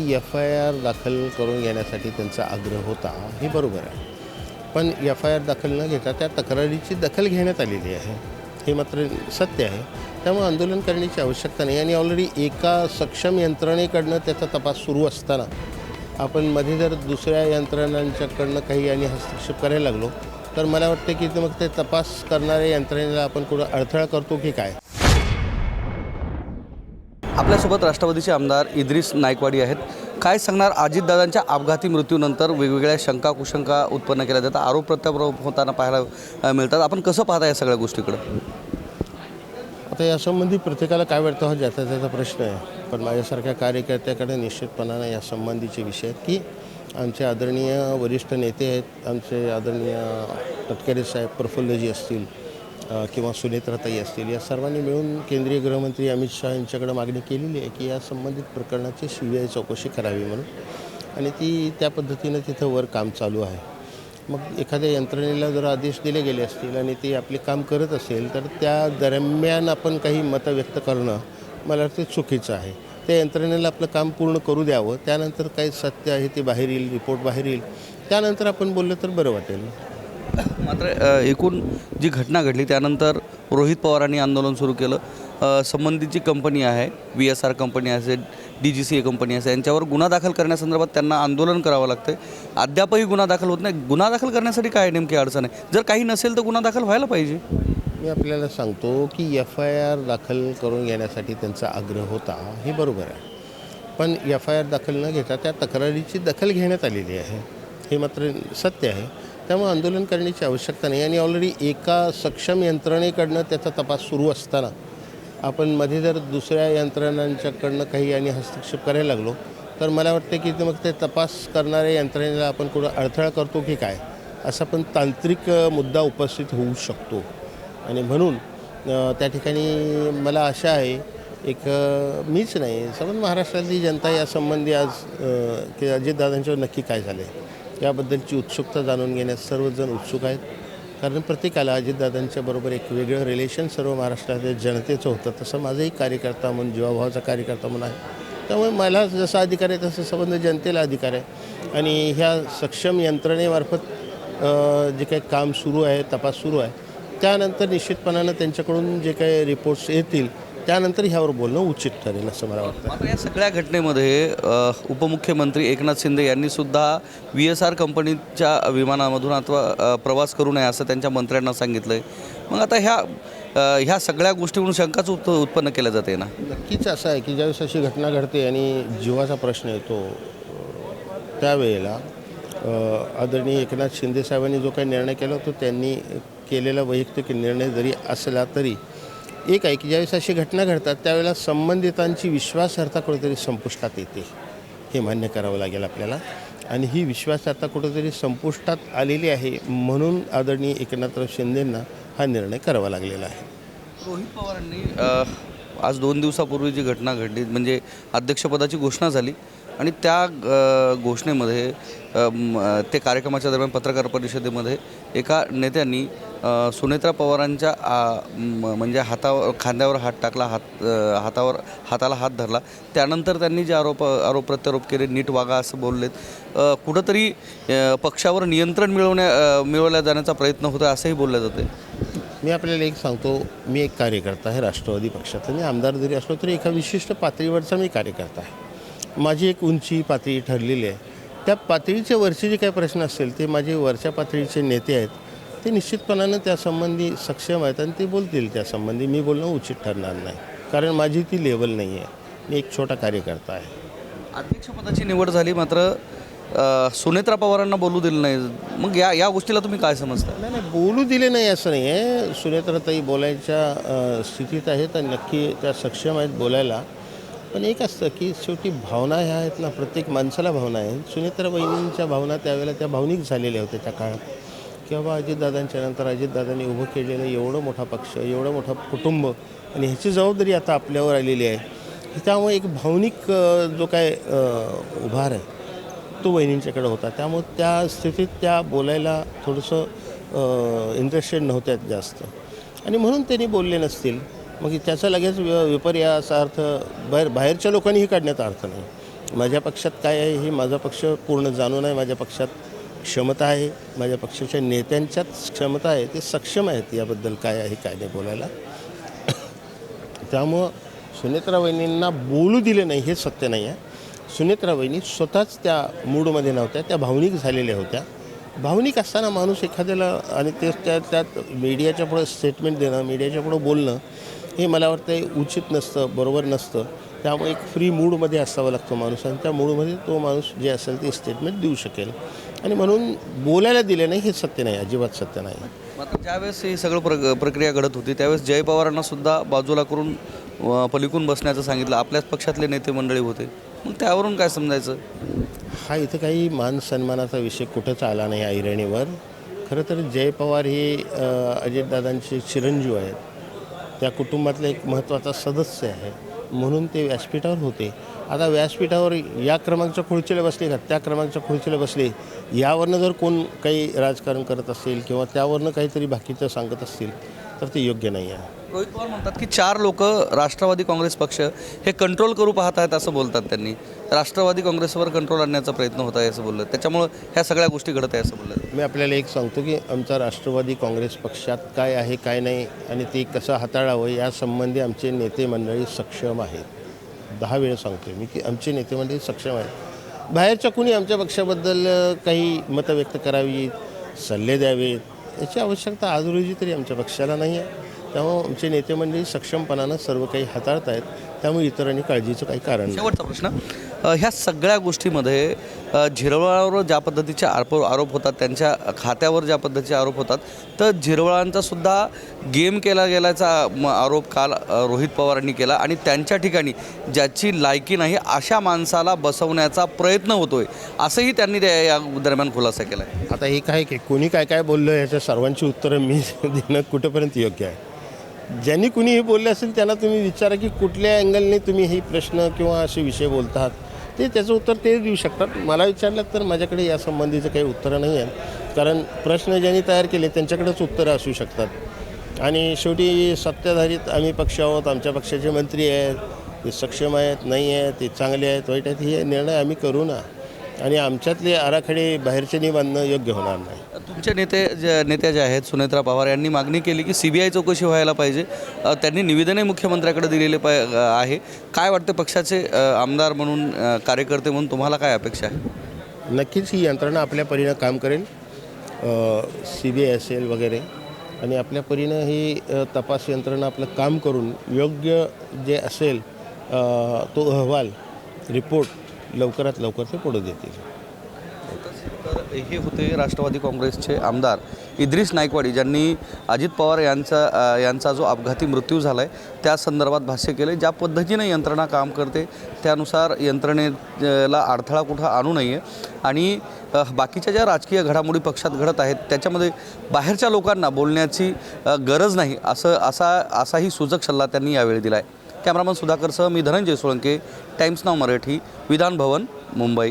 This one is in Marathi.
की FIR दाखल करून घेण्यासाठी त्यांचा आग्रह होता, हे बरोबर आहे. पण FIR दाखल न घेता त्या तक्रारीची दखल घेण्यात आलेली आहे, हे मात्र सत्य आहे. त्यामुळे आंदोलन करण्याची आवश्यकता नाही आणि ऑलरेडी एका सक्षम यंत्रणेकडनं त्याचा तपास सुरू असताना आपण मध्ये जर दुसऱ्या यंत्रणांच्याकडनं काही आणि हस्तक्षेप करायला लागलो तर मला वाटतं की मग ते तपास करणाऱ्या यंत्रणेला आपण कुठं अडथळा करतो की काय. आपल्यासोबत राष्ट्रवादीचे आमदार इद्रिस नाईकवाडी आहेत. काय सांगणार, अजितदादांच्या अपघाती मृत्यूनंतर वेगवेगळ्या शंका कुशंका उत्पन्न केल्या जातात, आरोप प्रत्यारोप होताना पाहायला मिळतात. आपण कसं पाहता या सगळ्या गोष्टीकडे? आता यासंबंधी प्रत्येकाला काय वाटतं हा ज्याचा त्याचा प्रश्न आहे. पण माझ्यासारख्या कार्यकर्त्याकडे निश्चितपणानं यासंबंधीचे विषय आहेत की आमचे आदरणीय वरिष्ठ नेते आहेत, आमचे आदरणीय तटकरे साहेब, प्रफुल्लजी असतील किंवा सुनेत्राताई असतील, या सर्वांनी मिळून केंद्रीय गृहमंत्री अमित शहा यांच्याकडे मागणी केलेली आहे की या संबंधित प्रकरणाची CBI चौकशी करावी म्हणून, आणि ती त्या पद्धतीनं तिथं वर काम चालू आहे. मग एखाद्या यंत्रणेला जर आदेश दिले गेले असतील आणि ते आपले काम करत असेल तर त्या दरम्यान आपण काही मतं व्यक्त करणं मला वाटतं चुकीचं आहे. त्या यंत्रणेला आपलं काम पूर्ण करू द्यावं, त्यानंतर काही सत्य आहे ते बाहेर येईल, रिपोर्ट बाहेर येईल, त्यानंतर आपण बोललं तर बरं वाटेल. मात्र एकूण जी घटना घडली त्यानंतर रोहित पवारांनी आंदोलन सुरू केलं. संबंधित कंपनी आहे, VSR कंपनी असेल, DGCA कंपनी असेल, यांच्यावर गुन्हा दाखल करण्यासंदर्भात त्यांना आंदोलन करावं लागतं. अद्यापही गुन्हा दाखल होत नाही. गुन्हा दाखल करण्यासाठी काय नेमकी अडचण आहे? जर काही नसेल तर गुन्हा दाखल व्हायला पाहिजे. मी आपल्याला सांगतो की FIR दाखल करून घेण्यासाठी त्यांचा आग्रह होता, हे बरोबर आहे. पण FIR दाखल न घेता त्या तक्रारीची दखल घेण्यात आलेली आहे, हे मात्र सत्य आहे. त्यामुळे आंदोलन करण्याची आवश्यकता नाही आणि ऑलरेडी एका सक्षम यंत्रणेकडनं त्याचा तपास सुरू असताना आपण मध्ये जर दुसऱ्या यंत्रणांच्याकडनं काही आणि हस्तक्षेप करायला लागलो तर मला वाटतं की मग ते तपास करणाऱ्या यंत्रणेला आपण कुठं अडथळा करतो की काय, असा पण तांत्रिक मुद्दा उपस्थित होऊ शकतो. आणि म्हणून त्या ठिकाणी मला आशा आहे, एक मीच नाही, समज महाराष्ट्रातली जनता यासंबंधी आज की अजितदादांच्यावर नक्की काय झालं आहे याबद्दलची उत्सुकता जाणून घेण्यास सर्वजण उत्सुक आहेत. कारण प्रत्येकाला अजितदादांच्या बरोबर एक वेगळं रिलेशन सर्व महाराष्ट्रातल्या जनतेचं होतं, तसं माझाही कार्यकर्ता म्हणून, जीवाभावाचा कार्यकर्ता म्हणून आहे. त्यामुळे मला जसा अधिकार आहे तसं संबंध जनतेला अधिकार आहे. आणि ह्या सक्षम यंत्रणेमार्फत जे काही काम सुरू आहे, तपास सुरू आहे, त्यानंतर निश्चितपणानं त्यांच्याकडून जे काही रिपोर्ट्स येतील त्यानंतर ह्यावर बोलणं उचित ठरेल असं मला वाटतं. मात्र या सगळ्या घटनेमध्ये उपमुख्यमंत्री एकनाथ शिंदे यांनीसुद्धा VSR कंपनीच्या विमानामधून अथवा प्रवास करू नये असं त्यांच्या मंत्र्यांना सांगितलं आहे. मग आता ह्या सगळ्या गोष्टीवरून शंकाच उत्पन्न केल्या जाते ना. नक्कीच असं आहे की ज्यावेळेस अशी घटना घडते आणि जीवाचा प्रश्न येतो त्यावेळेला आदरणीय एकनाथ शिंदे साहेबांनी जो काही निर्णय केला होता, त्यांनी केलेला वैयक्तिक निर्णय जरी असला तरी एक आहे की ज्यावेळेस अशी घटना घडतात त्यावेळेला संबंधितांची विश्वासार्हता कुठेतरी संपुष्टात येते, हे मान्य करावं लागेल आपल्याला. आणि ही विश्वासार्हता कुठेतरी संपुष्टात आलेली आहे, म्हणून आदरणीय एकनाथराव शिंदेंना हा निर्णय करावा लागलेला आहे. रोहित पवारांनी आज 2 दिवसापूर्वी जी घटना घडली, म्हणजे अध्यक्षपदाची घोषणा झाली आणि त्या घोषणेमध्ये ते कार्यक्रमाच्या दरम्यान पत्रकार परिषदेमध्ये एका नेत्यांनी सुनेत्रा पवारांच्या म्हणजे खांद्यावर हात टाकला, हाताला हात धरला. त्यानंतर त्यांनी जे आरोप प्रत्यारोप केले, नीट वागा असं बोललेत. कुठंतरी पक्षावर नियंत्रण मिळवल्या जाण्याचा प्रयत्न होता असंही बोललं जाते. मी आपल्याला एक सांगतो, मी एक कार्यकर्ता आहे राष्ट्रवादी पक्षाचा. मी आमदार जरी असलो तरी एका विशिष्ट पातळीवरचा मी कार्यकर्ता आहे. माझी एक उंची पातळी ठरलेली आहे. त्या पातळीच्या वरचे जे काही प्रश्न असतील ते माझे वरच्या पातळीचे नेते आहेत, ते निश्चितपणानं त्यासंबंधी सक्षम आहेत आणि ते बोलतील त्यासंबंधी. मी बोलणं उचित ठरणार नाही, कारण माझी ती लेवल नाही आहे. मी एक छोटा कार्यकर्ता आहे. अध्यक्षपदाची निवड झाली, मात्र सुनेत्रा पवारांना बोलू दिलं नाही. मग या गोष्टीला तुम्ही काय समजता? नाही, बोलू दिले नाही असं नाही आहे. सुनेत्राताई बोलायच्या स्थितीत आहेत आणि नक्की त्या सक्षम आहेत बोलायला. पण एक असतं की शेवटी भावना ह्या आहेत ना, प्रत्येक माणसाला भावना आहे. सुनेत्रा वहिनींच्या भावना त्यावेळेला त्या भावनिक झालेल्या होत्या त्या काळात, की बाबा अजितदादांच्या नंतर अजितदादांनी उभं केलेलं एवढं मोठा पक्ष, एवढं मोठं कुटुंब आणि ह्याची जबाबदारी आता आपल्यावर आलेली आहे. त्यामुळे एक भावनिक जो काय उभार आहे तो वहिनींच्याकडे होता. त्यामुळे त्या स्थितीत त्या बोलायला थोडंसं इंटरेस्टेड नव्हत्यात जास्त, आणि म्हणून त्यांनी बोलले नसतील. मग त्याचा लगेच विपर्यासा अर्थ बाहेरच्या लोकांनीही काढण्याचा अर्थ नाही. माझ्या पक्षात काय आहे हे माझा पक्ष पूर्ण जाणून आहे. माझ्या पक्षात क्षमता आहे, माझ्या पक्षाच्या नेत्यांच्यात क्षमता आहे, ते सक्षम आहेत याबद्दल काय आहे काय नाही बोलायला. त्यामुळं सुनेत्रा वहिनींना बोलू दिले नाही हे सत्य नाही आहे. सुनेत्रा वहिनी स्वतःच त्या मूडमध्ये नव्हत्या, त्या भावनिक झालेल्या होत्या. भावनिक असताना माणूस एखाद्याला आणि ते त्यात मीडियाच्या पुढं स्टेटमेंट देणं, मीडियाच्या पुढं बोलणं हे मला वाटतं उचित नसतं, बरोबर नसतं. त्यामुळे एक फ्री मूडमध्ये असावा लागतो माणूस आणि त्या मूडमध्ये तो माणूस जे असेल ते स्टेटमेंट देऊ शकेल आणि म्हणून बोलायला दिले नाही हे सत्य नाही, अजिबात सत्य नाही. मात्र ज्यावेळेस ही सगळं प्रक्रिया घडत होती त्यावेळेस जय पवारांना सुद्धा बाजूला करून पलीकडून बसण्याचं सांगितलं. आपल्याच पक्षातले नेते मंडळी होते, मग त्यावरून काय समजायचं? हा इथं काही मान सन्मानाचा विषय कुठंच आला नाही ऐरणीवर. खरं तर जय पवार हे अजितदादांचे चिरंजीव आहेत, त्या कुटुंबातला एक महत्त्वाचा सदस्य आहे म्हणून ते व्यासपीठावर होते. आता व्यासपीठावर या क्रमांकच्या खुर्चीला बसले का त्या क्रमांकच्या खुर्चीला बसले यावरनं जर कोण काही राजकारण करत असेल किंवा त्यावरनं काहीतरी बाकीचं सांगत असतील तर ते योग्य नाही आहे. रोहित पवार म्हणतात की 4 लोक राष्ट्रवादी काँग्रेस पक्ष हे कंट्रोल करू पाहत आहेत असं बोलतात. त्यांनी राष्ट्रवादी काँग्रेसवर कंट्रोल आणण्याचा प्रयत्न होत आहे असं बोललं. त्याच्यामुळं ह्या सगळ्या गोष्टी घडत आहे असं बोललं. मी आपल्याला एक सांगतो की आमचा राष्ट्रवादी काँग्रेस पक्षात काय आहे काय नाही आणि ते कसं हाताळावं यासंबंधी आमचे नेते मंडळी सक्षम आहेत. 10 वेळा सांगतो मी की आमचे नेते मंडळी सक्षम आहेत. बाहेरच्या कुणी आमच्या पक्षाबद्दल काही मतं व्यक्त करावी, सल्ले द्यावेत याची आवश्यकता आज रोजी तरी आमच्या पक्षाला नाही आहे. त्यामुळे आमचे नेते मंडळी सक्षमपणानं सर्व काही हाताळत आहेत. त्यामुळे इतरांनी काळजीचं काही कारण नाही. शेवटचा प्रश्न, ह्या सगळ्या गोष्टीमध्ये झिरवळावर ज्या पद्धतीचे आरोप होतात, त्यांच्या खात्यावर ज्या पद्धतीचे आरोप होतात, तर झिरवळांचा सुद्धा गेम केला गेल्याचा आरोप काल रोहित पवारांनी केला आणि त्यांच्या ठिकाणी ज्याची लायकी नाही अशा माणसाला बसवण्याचा प्रयत्न होतोय असंही त्यांनी या दरम्यान खुलासा केला आहे. आता हे काय की कोणी काय काय बोललं याच्या सर्वांची उत्तरं मी देणं कुठंपर्यंत योग्य आहे. ज्यांनी कुणी हे बोलले असेल त्यांना तुम्ही विचारा की कुठल्या अँगलने तुम्ही हे प्रश्न किंवा असे विषय बोलतात, ते त्याचं उत्तर ते देऊ शकतात. मला विचारलं तर माझ्याकडे यासंबंधीचं काही उत्तरं नाही आहे, कारण प्रश्न ज्यांनी तयार केले त्यांच्याकडेच उत्तरं असू शकतात. आणि शेवटी सत्ताधारीत आम्ही पक्ष आहोत, आमच्या पक्षाचे मंत्री आहेत, ते सक्षम आहेत नाही आहेत, ते चांगले आहेत वाईट आहेत, हे निर्णय आम्ही करू ना. आणि आमच्यातले आराखडे बाहेरच्यांनी बांधणं योग्य होणार नाही. तुमचे नेत्या ज्या आहेत सुनेत्रा पवार यांनी मागणी केली की CBI चौकशी व्हायला पाहिजे. त्यांनी निवेदनही मुख्यमंत्र्याकडे दिलेले आहे. काय वाटतं पक्षाचे आमदार म्हणून कार्यकर्ते म्हणून तुम्हाला काय अपेक्षा आहे? नक्कीच ही यंत्रणा आपल्या परीनं काम करेल, CBI असेल वगैरे, आणि आपल्या परीनं ही तपास यंत्रणा आपलं काम करून योग्य जे असेल तो अहवाल रिपोर्ट लवकरात लवकर ते पुढे देतील. तर हे होते राष्ट्रवादी काँग्रेसचे आमदार इद्रिस नाईकवाडी, ज्यांनी अजित पवार यांचा जो अपघाती मृत्यू झाला आहे त्या संदर्भात भाष्य केले. ज्या पद्धतीने यंत्रणा काम करते त्यानुसार यंत्रणेला अडथळा कुठं आणू नये आणि बाकीच्या ज्या राजकीय घडामोडी पक्षात घडत आहेत त्याच्यामध्ये बाहेरच्या लोकांना बोलण्याची गरज नाही असाही सूचक सल्ला त्यांनी यावेळी दिला आहे. कॅमेरामन सुधाकरसह मी धनंजय सोळंके, टाइम्स नाव मराठी, विधान भवन, मुंबई.